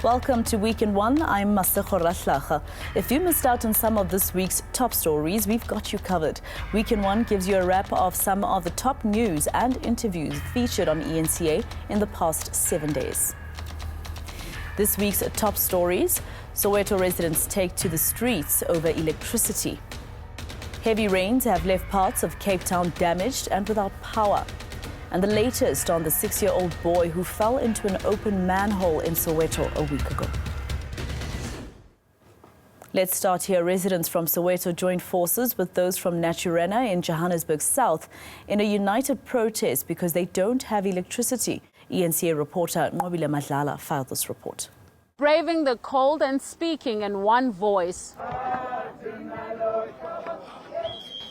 Welcome to Week in One. I'm Master Khorrahlaga. If you missed out on some of this week's top stories, we've got you covered. Week in One gives you a wrap of some of the top news and interviews featured on eNCA in the past 7 days. This week's top stories: Soweto residents take to the streets over electricity. Heavy rains have left parts of Cape Town damaged and without power. And the latest on the 6-year-old boy who fell into an open manhole in Soweto a week ago. Let's start here. Residents from Soweto joined forces with those from Naturena in Johannesburg South in a united protest because they don't have electricity. eNCA reporter Nqobile Madlala filed this report. Braving the cold and speaking in one voice.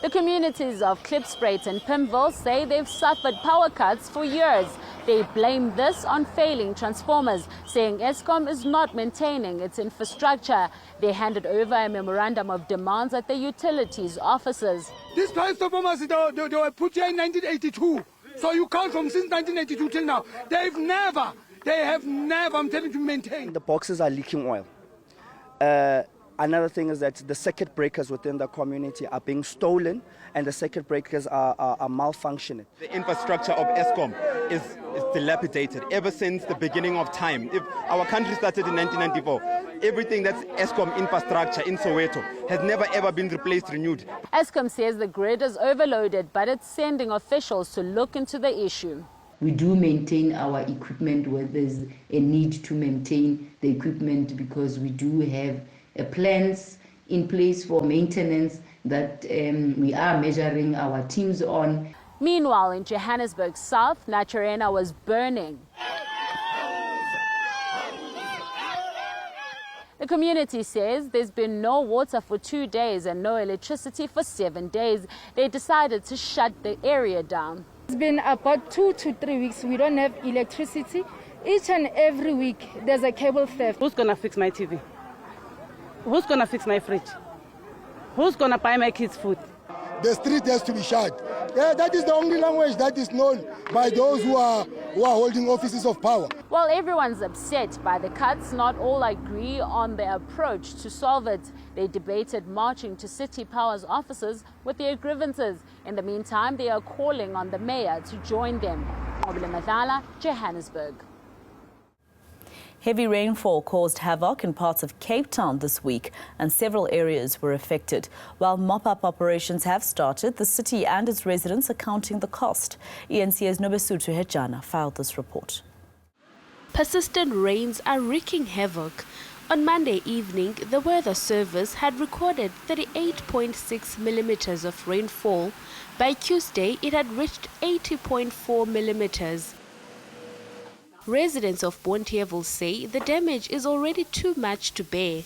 The communities of Klipspruit and Pimville say they've suffered power cuts for years. They blame this on failing transformers, saying Eskom is not maintaining its infrastructure. They handed over a memorandum of demands at the utilities offices. These transformers, they were put here in 1982. So you count from since 1982 till now. They have never, I'm telling you, maintained. The boxes are leaking oil. Another thing is that the circuit breakers within the community are being stolen and the circuit breakers are malfunctioning. The infrastructure of Eskom is dilapidated ever since the beginning of time. If our country started in 1994, everything that's Eskom infrastructure in Soweto has never ever been replaced, renewed. Eskom says the grid is overloaded, but it's sending officials to look into the issue. We do maintain our equipment where there's a need to maintain the equipment because we do have plans in place for maintenance that we are measuring our teams on. Meanwhile, in Johannesburg South, Naturena was burning. The community says there's been no water for 2 days and no electricity for 7 days. They decided to shut the area down. It's been about 2 to 3 weeks. We don't have electricity. Each and every week there's a cable theft. Who's gonna fix my TV? Who's gonna fix my fridge? Who's gonna buy my kids food? The street has to be shut. Yeah, that is the only language that is known by those who are holding offices of power. While everyone's upset by the cuts, not all agree on their approach to solve it. They debated marching to City Power's offices with their grievances. In the meantime, they are calling on the mayor to join them. Nqobile Madlala, Johannesburg. Heavy rainfall caused havoc in parts of Cape Town this week and several areas were affected. While mop-up operations have started, the city and its residents are counting the cost. eNCA's Nobesuthu Hejana filed this report. Persistent rains are wreaking havoc. On Monday evening, the Weather Service had recorded 38.6 millimeters of rainfall. By Tuesday, it had reached 80.4 millimeters. Residents of Bonteheuwel say the damage is already too much to bear.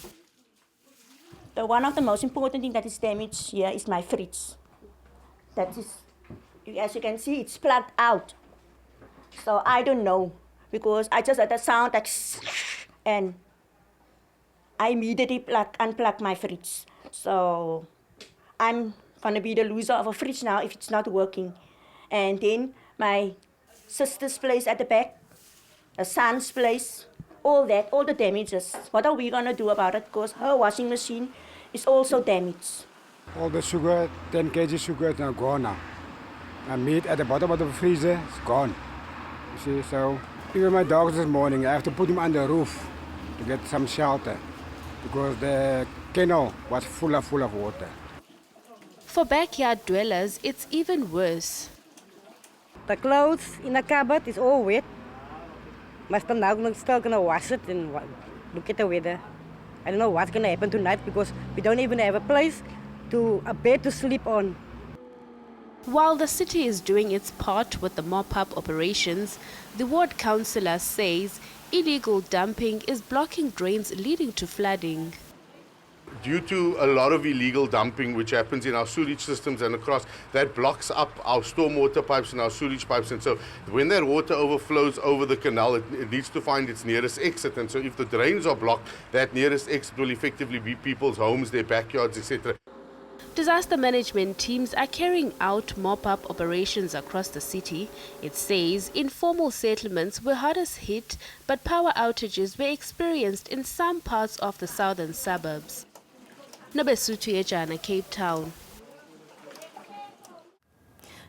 One of the most important things that is damaged here is my fridge. That is, as you can see, it's plugged out. So I don't know, because I just heard the sound like and I immediately unplug my fridge. So I'm gonna be the loser of a fridge now if it's not working. And then my sister's place at the back, a son's place, all the damages. What are we going to do about it? Because her washing machine is also damaged. All the sugar, 10 kg sugar is now gone now. And meat at the bottom of the freezer is gone. You see, so even my dogs this morning, I have to put them under the roof to get some shelter because the kennel was full of water. For backyard dwellers, it's even worse. The clothes in the cupboard is all wet. Must now still gonna wash it and look at the weather. I don't know what's gonna happen tonight because we don't even have a bed to sleep on. While the city is doing its part with the mop-up operations, the ward councillor says illegal dumping is blocking drains leading to flooding. Due to a lot of illegal dumping which happens in our sewage systems and across, that blocks up our stormwater pipes and our sewage pipes. And so when that water overflows over the canal, it needs to find its nearest exit. And so if the drains are blocked, that nearest exit will effectively be people's homes, their backyards, etc. Disaster management teams are carrying out mop-up operations across the city. It says informal settlements were hardest hit, but power outages were experienced in some parts of the southern suburbs. Nabesuthu Ejana, Cape Town.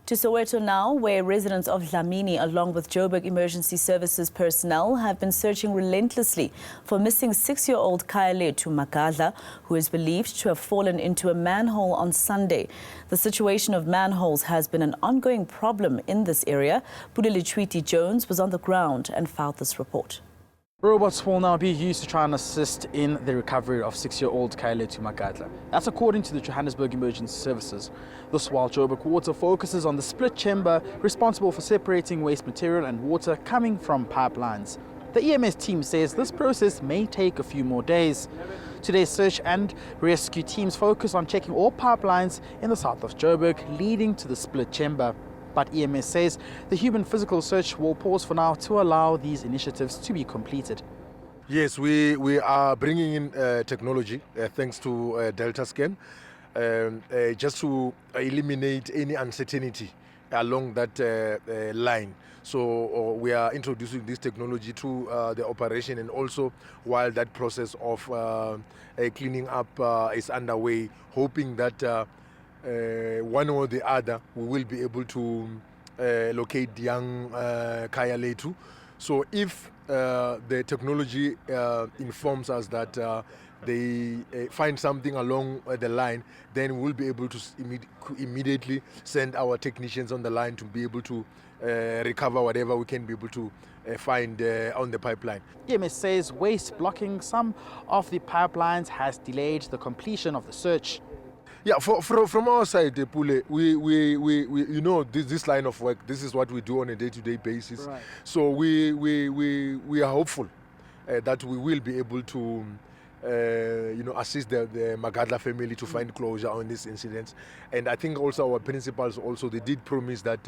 To Soweto now, where residents of Dlamini, along with Joburg Emergency Services personnel, have been searching relentlessly for missing 6-year-old Kayaletu Magadla, who is believed to have fallen into a manhole on Sunday. The situation of manholes has been an ongoing problem in this area. Parliamentary Jones was on the ground and filed this report. Robots will now be used to try and assist in the recovery of 6-year-old Kayaletu Magadla. That's according to the Johannesburg Emergency Services. This while Joburg Water focuses on the split chamber responsible for separating waste material and water coming from pipelines. The EMS team says this process may take a few more days. Today's search and rescue teams focus on checking all pipelines in the south of Joburg leading to the split chamber. But EMS says the human physical search will pause for now to allow these initiatives to be completed. Yes, we are bringing in technology thanks to Delta Scan just to eliminate any uncertainty along that line. So we are introducing this technology to the operation, and also while that process of cleaning up is underway, hoping that one or the other, we will be able to locate young Kayaletu. So if the technology informs us that they find something along the line, then we'll be able to immediately send our technicians on the line to be able to recover whatever we can be able to find on the pipeline. EMS says waste blocking some of the pipelines has delayed the completion of the search. Yeah, from our side, Pule, we you know, this line of work, this is what we do on a day-to-day basis. Right. So we are hopeful that we will be able to assist the Magadla family to find closure on this incident. And I think also our principals also, they did promise that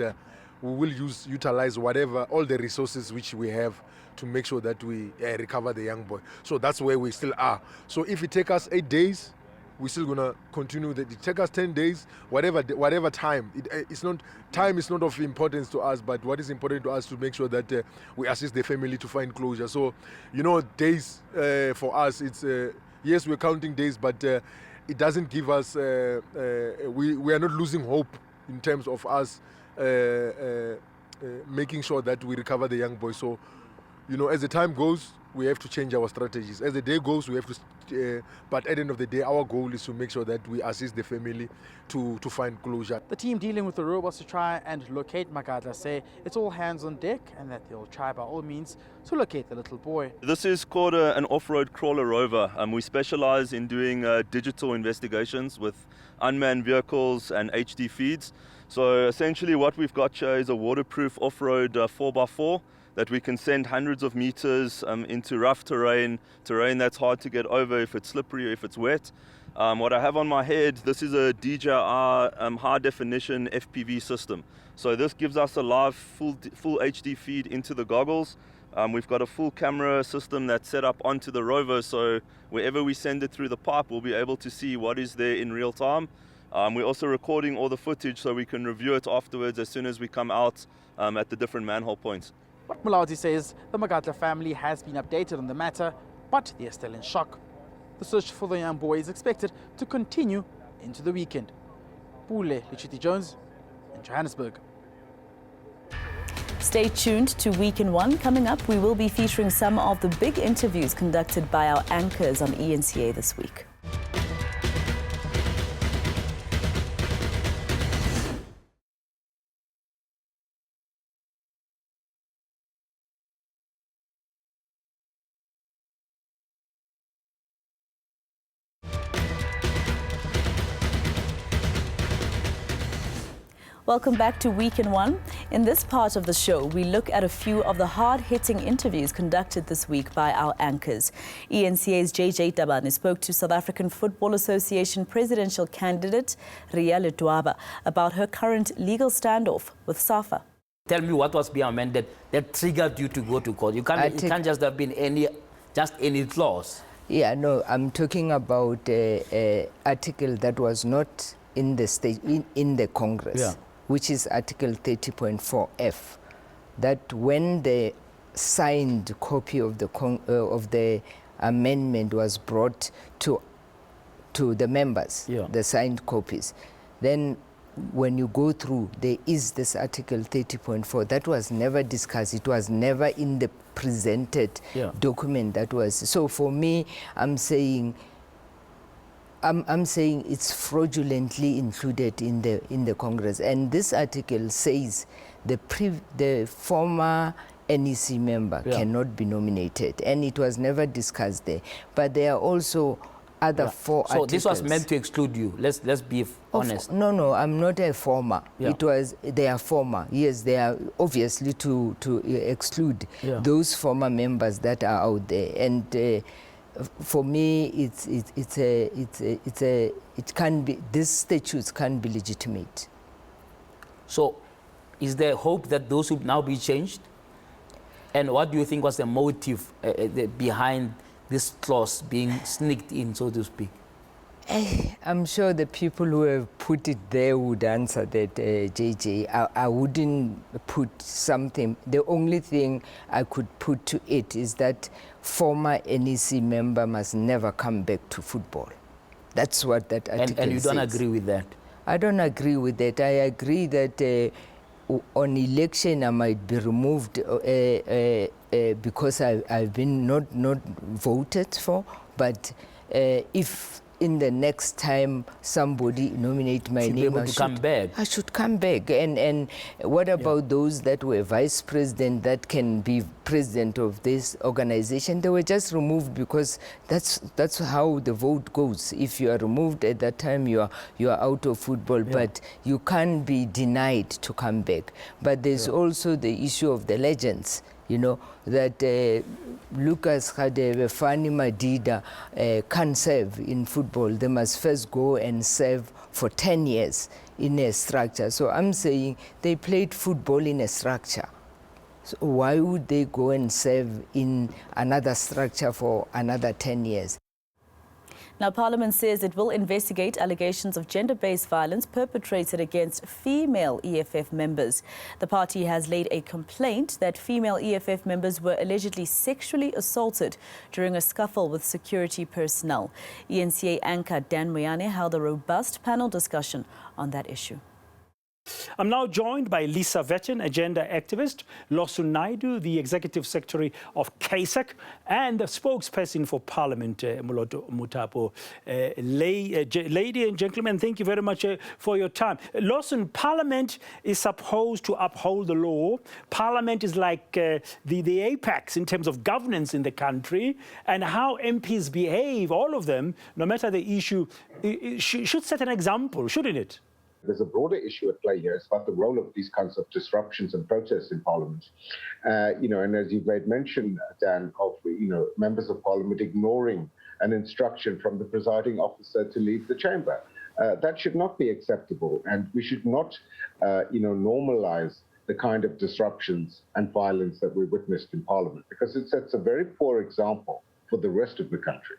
we will utilize all the resources which we have to make sure that we recover the young boy. So that's where we still are. So if it takes us 8 days, we're still gonna continue that. It take us 10 days, whatever time. Time is not of importance to us, but what is important to us to make sure that we assist the family to find closure. So, days for us, it's yes, we're counting days, but it doesn't give us. We are not losing hope in terms of us making sure that we recover the young boy. So, as the time goes, we have to change our strategies. As the day goes, we have to. But at the end of the day, our goal is to make sure that we assist the family to find closure. The team dealing with the robots to try and locate Magadla say it's all hands on deck and that they'll try by all means to locate the little boy. This is called an off-road crawler rover. We specialize in doing digital investigations with unmanned vehicles and HD feeds. So essentially what we've got here is a waterproof off-road 4x4 that we can send hundreds of meters into rough terrain that's hard to get over if it's slippery or if it's wet. What I have on my head, this is a DJI high definition FPV system. So this gives us a live full HD feed into the goggles. We've got a full camera system that's set up onto the rover, so wherever we send it through the pipe, we'll be able to see what is there in real time. We're also recording all the footage so we can review it afterwards as soon as we come out at the different manhole points. But Mulauti says the Magadla family has been updated on the matter, but they are still in shock. The search for the young boy is expected to continue into the weekend. Pule Lichiti Jones in Johannesburg. Stay tuned to Week in One. Coming up, we will be featuring some of the big interviews conducted by our anchors on eNCA this week. Welcome back to Week in One. In this part of the show, we look at a few of the hard-hitting interviews conducted this week by our anchors. eNCA's JJ Tabane spoke to South African Football Association presidential candidate Ria Letwaba about her current legal standoff with SAFA. Tell me what was being amended that triggered you to go to court. It can't just have been any clause. Yeah, no, I'm talking about an article that was not in the state in the Congress, which is Article 30.4F, that when the signed copy of the amendment was brought to the members, the signed copies, then when you go through, there is this Article 30.4 that was never discussed. It was never in the presented document that was. So for me, I'm saying it's fraudulently included in the Congress. And this article says the former NEC member cannot be nominated, and it was never discussed there. But there are also other four articles. So this was meant to exclude you. Let's be honest. No, I'm not a former. They are former. Yes, they are obviously to exclude those former members that are out there. And for me, it can be, these statutes can be legitimate. So, is there hope that those will now be changed? And what do you think was the motive behind this clause being sneaked in, so to speak? I'm sure the people who have put it there would answer that, JJ. I wouldn't put something. The only thing I could put to it is that former NEC member must never come back to football. That's what that article says. And you don't agree with that? I don't agree with that. I agree that on election I might be removed because I've been not voted for, but if in the next time somebody nominate my name, I should come back. And what about those that were vice president that can be president of this organization? They were just removed because that's how the vote goes. If you are removed at that time, you are out of football, but you can't be denied to come back. But there's also the issue of the legends. You know, that Lucas Radebe, Fani Madida can't serve in football. They must first go and serve for 10 years in a structure. So I'm saying they played football in a structure. So why would they go and serve in another structure for another 10 years? Now, Parliament says it will investigate allegations of gender-based violence perpetrated against female EFF members. The party has laid a complaint that female EFF members were allegedly sexually assaulted during a scuffle with security personnel. eNCA anchor Dan Moyane held a robust panel discussion on that issue. I'm now joined by Lisa Vetten, a gender activist, Losu Naidu, the Executive Secretary of CASAC, and the spokesperson for Parliament, Moloto Mutapo. Lady and gentlemen, thank you very much for your time. Lawson, Parliament is supposed to uphold the law. Parliament is like the apex in terms of governance in the country, and how MPs behave, all of them, no matter the issue, should set an example, shouldn't it? There's a broader issue at play here. It's about the role of these kinds of disruptions and protests in Parliament. And as you've made mention, Dan, of members of Parliament ignoring an instruction from the presiding officer to leave the chamber. That should not be acceptable, and we should not, normalize the kind of disruptions and violence that we witnessed in Parliament, because it sets a very poor example for the rest of the country.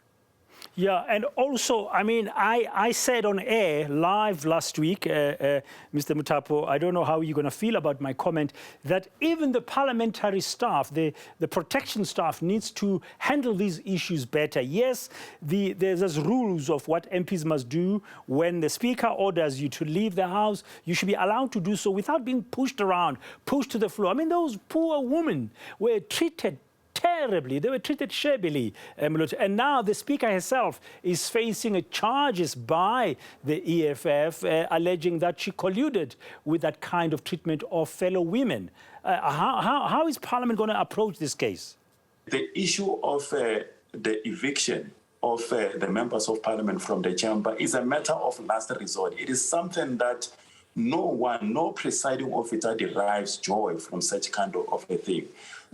Yeah, and also, I mean, I said on air live last week, Mr. Mutapo, I don't know how you're going to feel about my comment, that even the parliamentary staff, the protection staff needs to handle these issues better. Yes, there's rules of what MPs must do. When the Speaker orders you to leave the House, you should be allowed to do so without being pushed around, pushed to the floor. I mean, those poor women were treated terribly. They were treated shabbily. And now the Speaker herself is facing charges by the EFF alleging that she colluded with that kind of treatment of fellow women. How is Parliament going to approach this case? The issue of the eviction of the members of Parliament from the chamber is a matter of last resort. It is something that no presiding officer derives joy from such kind of a thing.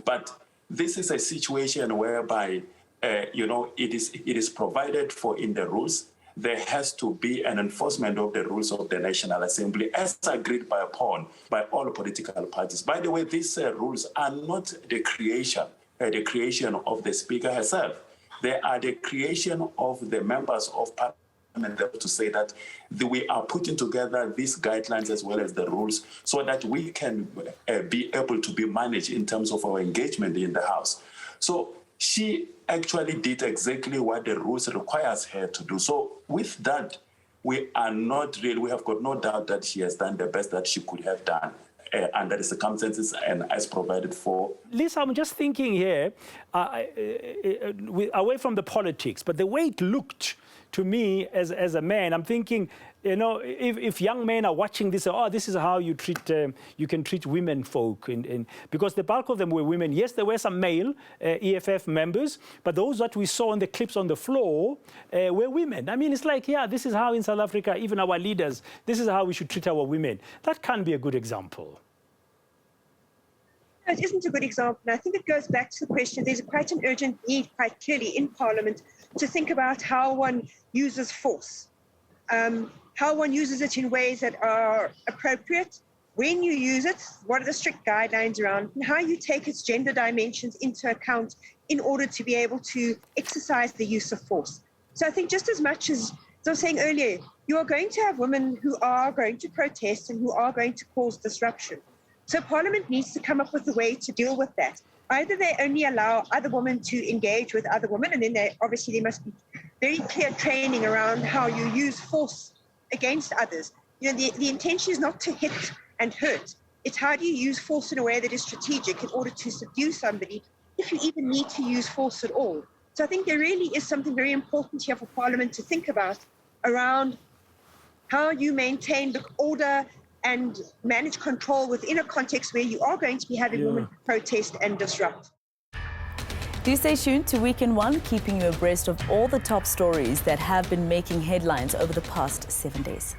But this is a situation whereby, it is provided for in the rules. There has to be an enforcement of the rules of the National Assembly as agreed upon by all political parties. By the way, these rules are not the creation of the Speaker herself. They are the creation of the members of Parliament to say that we are putting together these guidelines as well as the rules so that we can be able to be managed in terms of our engagement in the House. So she actually did exactly what the rules requires her to do. So with that, we have got no doubt that she has done the best that she could have done under the circumstances and as provided for. Lisa, I'm just thinking here, away from the politics, but the way it looked to me as a man, I'm thinking, you know, if young men are watching this, oh, this is how you you can treat women folk, because the bulk of them were women. Yes, there were some male EFF members, but those that we saw in the clips on the floor were women. I mean, it's like, yeah, this is how in South Africa, even our leaders, this is how we should treat our women. That can be a good example. It isn't a good example. And I think it goes back to the question, there's quite an urgent need, quite clearly, in Parliament to think about how one uses force, how one uses it in ways that are appropriate, when you use it, what are the strict guidelines around, and how you take its gender dimensions into account in order to be able to exercise the use of force. So I think just as much as I was saying earlier, you are going to have women who are going to protest and who are going to cause disruption. So Parliament needs to come up with a way to deal with that. Either they only allow other women to engage with other women, and then there must be very clear training around how you use force against others. You know, the intention is not to hit and hurt. It's how do you use force in a way that is strategic in order to subdue somebody, if you even need to use force at all. So I think there really is something very important here for Parliament to think about around how you maintain the order and manage control within a context where you are going to be having women protest and disrupt. Do stay tuned to Week in One, keeping you abreast of all the top stories that have been making headlines over the past 7 days.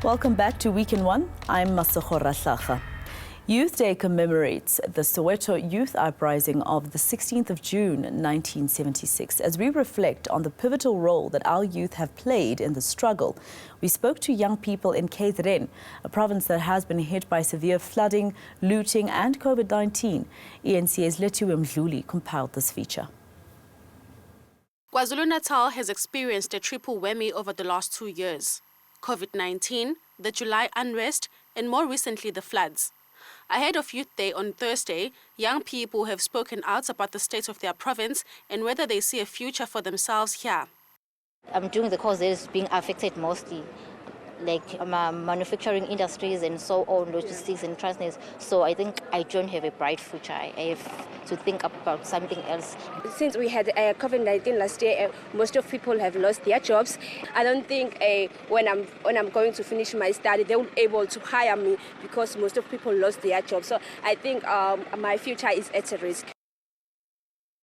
Welcome back to Week in One. I'm Masakora Hlacha. Youth Day commemorates the Soweto Youth Uprising of the 16th of June 1976. As we reflect on the pivotal role that our youth have played in the struggle, we spoke to young people in KZN, a province that has been hit by severe flooding, looting and COVID-19. eNCA's Letu Mdluli compiled this feature. KwaZulu-Natal has experienced a triple whammy over the last 2 years. COVID-19, the July unrest, and more recently the floods. Ahead of Youth Day on Thursday, young people have spoken out about the state of their province and whether they see a future for themselves here. During the course, is being affected mostly, like manufacturing industries and so on, logistics and transnets. So I think I don't have a bright future. I have to think about something else. Since we had COVID-19 last year, most of people have lost their jobs. I don't think when I'm going to finish my study, they will be able to hire me because most of people lost their jobs. So I think my future is at risk.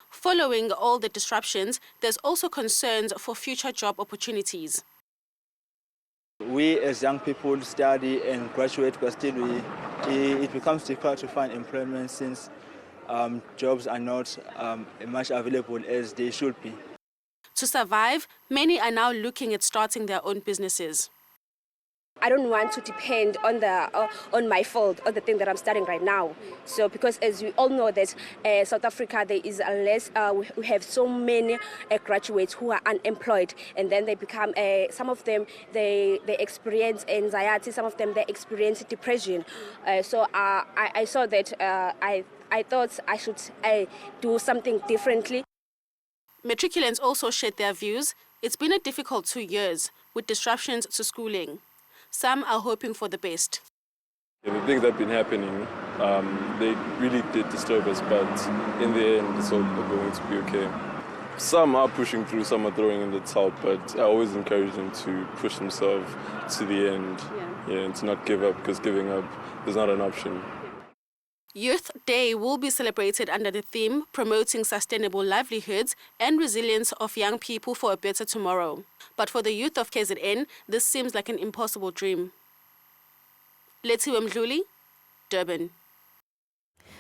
Following all the disruptions, there's also concerns for future job opportunities. We as young people study and graduate, but still it becomes difficult to find employment since jobs are not much available as they should be. To survive, many are now looking at starting their own businesses. I don't want to depend on my field, on the thing that I'm studying right now. So, because as we all know that South Africa, there is we have so many graduates who are unemployed, and then they become, some of them, they experience anxiety, some of them, they experience depression. So I saw that I thought I should do something differently. Matriculants also shared their views. It's been a difficult 2 years with disruptions to schooling. Some are hoping for the best. The things that have been happening, they really did disturb us, but in the end, it's all going to be okay. Some are pushing through, some are throwing in the towel, but I always encourage them to push themselves to the end, and to not give up, because giving up is not an option. Youth Day will be celebrated under the theme Promoting Sustainable Livelihoods and Resilience of Young People for a Better Tomorrow. But for the youth of KZN, this seems like an impossible dream. Letu Mdluli, Durban.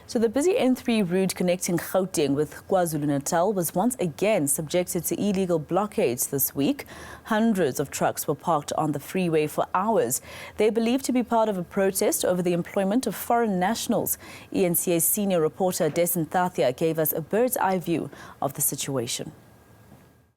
So the busy N3 route connecting Gauteng with KwaZulu-Natal was once again subjected to illegal blockades this week. Hundreds of trucks were parked on the freeway for hours. They're believed to be part of a protest over the employment of foreign nationals. eNCA's senior reporter Desan Thathia gave us a bird's-eye view of the situation.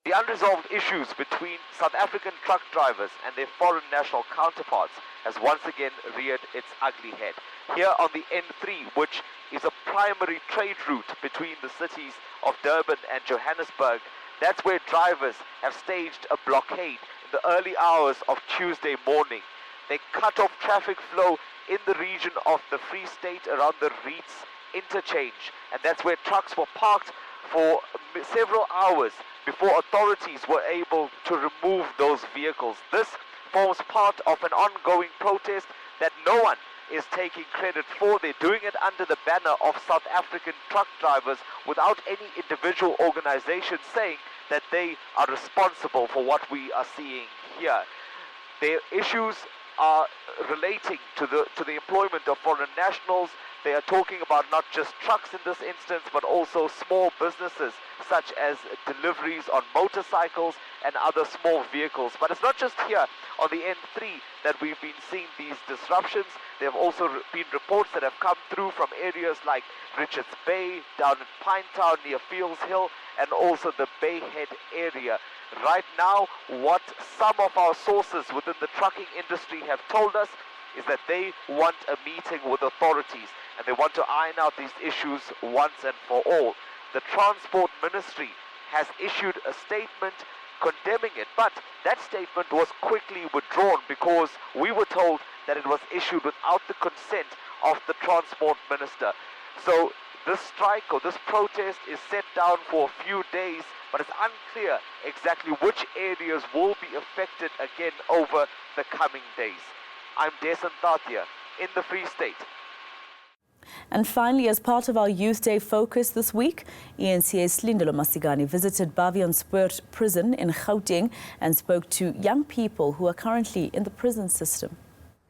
The unresolved issues between South African truck drivers and their foreign national counterparts has once again reared its ugly head. Here on the N3, which is a primary trade route between the cities of Durban and Johannesburg, that's where drivers have staged a blockade in the early hours of Tuesday morning. They cut off traffic flow in the region of the Free State around the Reeds interchange, and that's where trucks were parked for several hours before authorities were able to remove those vehicles. This forms part of an ongoing protest that no one is taking credit for. They're doing it under the banner of South African truck drivers without any individual organization saying that they are responsible for what we are seeing here. Their issues are relating to the employment of foreign nationals. They are talking about not just trucks in this instance, but also small businesses such as deliveries on motorcycles and other small vehicles. But it's not just here on the N3 that we've been seeing these disruptions. There have also been reports that have come through from areas like Richards Bay, down in Pinetown near Fields Hill, and also the Bay Head area. Right now, what some of our sources within the trucking industry have told us is that they want a meeting with authorities and they want to iron out these issues once and for all. The Transport Ministry has issued a statement condemning it, but that statement was quickly withdrawn because we were told that it was issued without the consent of the Transport Minister. So this strike or this protest is set down for a few days, but it's unclear exactly which areas will be affected again over the coming days. I'm Desan Thathia in the Free State. And finally, as part of our Youth Day focus this week, eNCA's Slindelo Masigani visited Baviaanspoort prison in Gauteng and spoke to young people who are currently in the prison system.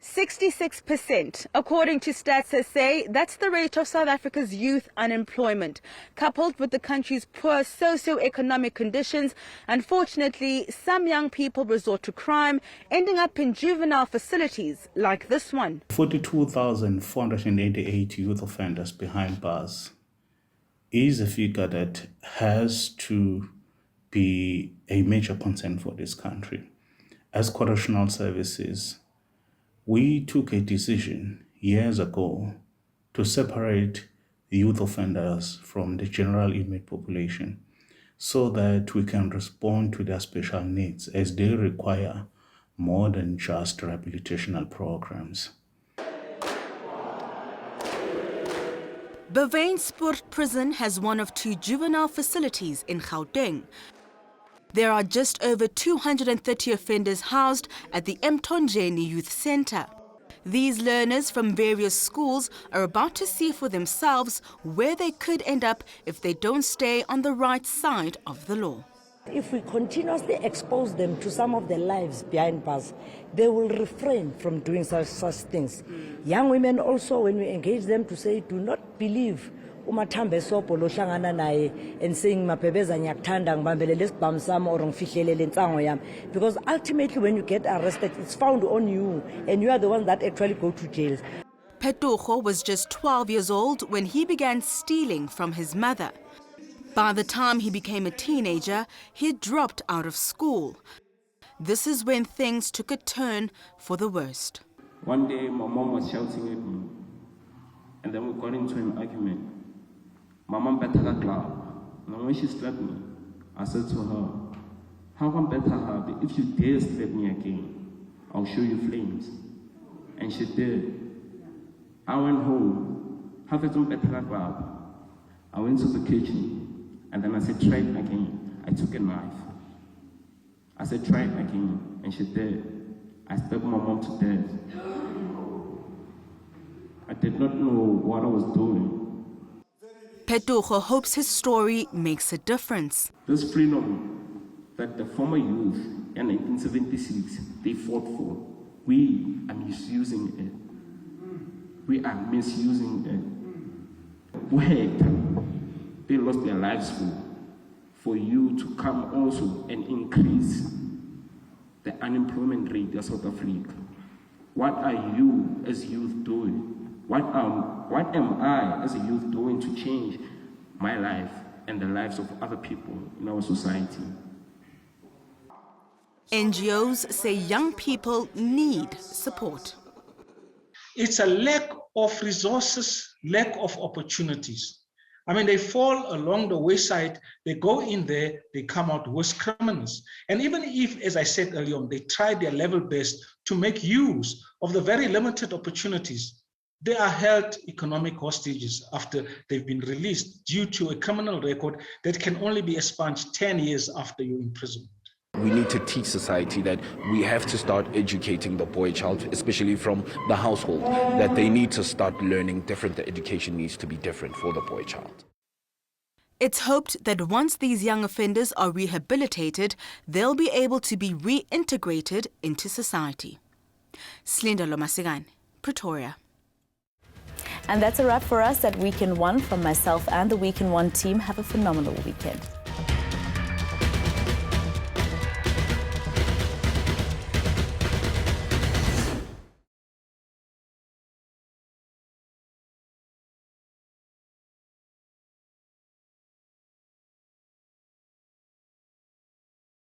66%, according to Stats SA, that's the rate of South Africa's youth unemployment. Coupled with the country's poor socio-economic conditions, unfortunately, some young people resort to crime, ending up in juvenile facilities like this one. 42,488 youth offenders behind bars is a figure that has to be a major concern for this country. As correctional services, we took a decision years ago to separate youth offenders from the general inmate population so that we can respond to their special needs as they require more than just rehabilitational programs. Baviaanspoort prison has one of 2 juvenile facilities in Gauteng. There are just over 230 offenders housed at the Mthonjeni Youth Centre. These learners from various schools are about to see for themselves where they could end up if they don't stay on the right side of the law. If we continuously expose them to some of their lives behind bars, they will refrain from doing such things. Young women also, when we engage them to say, do not believe umathambe sopo lo hlangana naye and saying mapebeza ngiyakuthanda ngibambelele isibhamu sami or ngifihlelele intsango yami, because ultimately when you get arrested it's found on you and you are the ones that actually go to jail. Petogo was just 12 years old when he began stealing from his mother. By the time he became a teenager, he had dropped out of school. This is when things took a turn for the worst. One day my mom was shouting at me and then we got into an argument. My mom bet her club, and when she slapped me, I said to her, how come bet her? If you dare slap me again, I'll show you flames. And she did. I went home, have some bet her club. I went to the kitchen, and then I said, try it again. I took a knife. I said, try it again, and she did. I stabbed my mom to death. I did not know what I was doing. Petogo hopes his story makes a difference. This freedom that the former youth in 1976, they fought for, we are misusing it. We are misusing it. they lost their lives for you to come also and increase the unemployment rate in South Africa. What are you as youth doing? What am I as a youth doing to change my life and the lives of other people in our society? NGOs say young people need support. It's a lack of resources, lack of opportunities. I mean, they fall along the wayside, they go in there, they come out worse criminals. And even if, as I said earlier on, they try their level best to make use of the very limited opportunities, they are held economic hostages after they've been released due to a criminal record that can only be expunged 10 years after your imprisonment. We need to teach society that we have to start educating the boy child, especially from the household, that they need to start learning different. The education needs to be different for the boy child. It's hoped that once these young offenders are rehabilitated, they'll be able to be reintegrated into society. Slinda Lomasigane, Pretoria. And that's a wrap for us at Week in One. From myself and the Week in One team, have a phenomenal weekend.